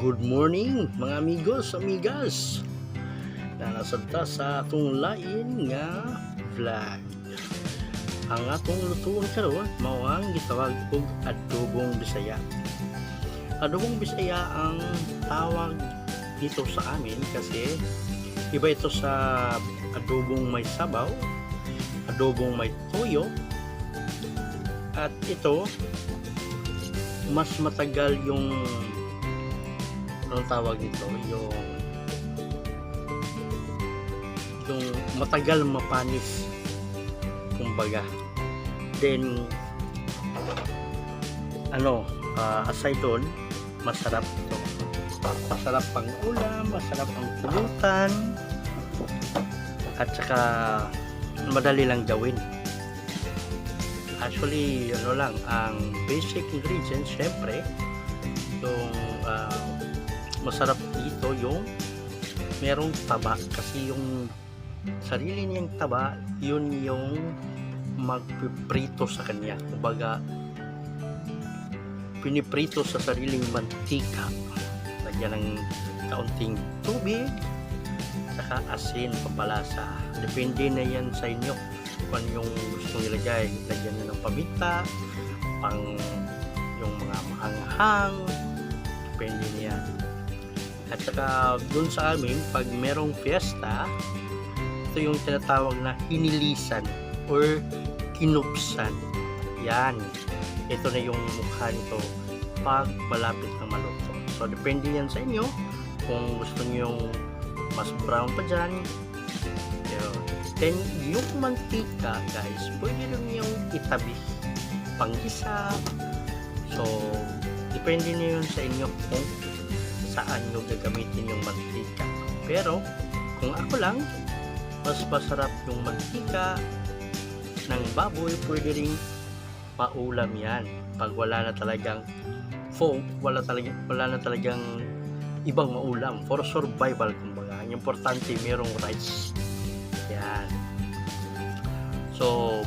Good morning mga amigos, amigas na nasabta sa atong lain nga vlog. Ang atong lutuon karon mao ang gitawag og adobong Bisaya. Adobong Bisaya ang tawag dito sa amin kasi iba ito sa adobong may sabaw, adobong may toyo, at ito mas matagal yung anong tawag nito, yung matagal mapanis kumbaga. Then aside doon, masarap ito, masarap pang ulam, masarap ang pulutan, at saka madali lang gawin. Actually ang basic ingredients, syempre yung masarap dito yung merong taba, kasi yung sarili niyang taba yun yung magpiprito sa kanya, kumbaga piniprito sa sariling mantika, lagyan ng kaunting tubig saka asin, pampalasa, depende na yan sa inyo kung ano yung gusto nilagay. Lagyan nyo ng paminta, pang yung mga maanghang, depende niya. At saka dun sa amin, pag merong fiesta, ito yung tinatawag na hinilisan or kinupsan. Yan, ito na yung mukha nito pag malapit na maluto. So depende yan sa inyo kung gusto nyo mas brown pa dyan. Then yung mantika, guys, pwede rin yung itabi panggisa. So depende na yun sa inyo kung saan nyo gagamitin yung mantika. Pero kung ako lang, mas masarap yung mantika ng baboy. Pwede rin paulam yan pag wala na talagang wala na talagang ibang maulam for survival, kumbaga. Ang importante merong rice. Yan. So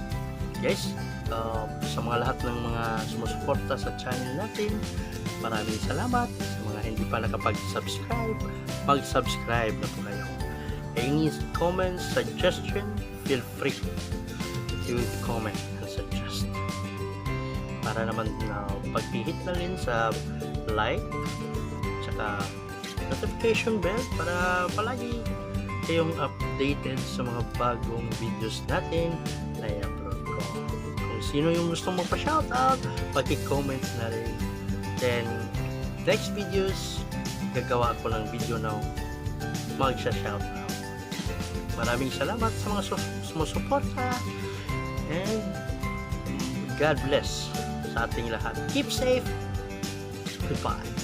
guys, sa mga lahat ng mga sumusuporta sa channel natin, maraming salamat. Sa mga hindi pa nakapag-subscribe, mag-subscribe na po kayo. Any comments, suggestion, feel free to comment and suggest, para naman pag-hit na rin sa like tsaka notification bell para palagi kayong updated sa mga bagong videos natin na i-upload ko. Kung sino yung gusto mo pa shoutout, pag-comment na rin. Then next videos, gagawa ko ng video na magsha-shoutout. Maraming salamat sa mga sumusuporta, and God bless sa ating lahat. Keep safe. Goodbye.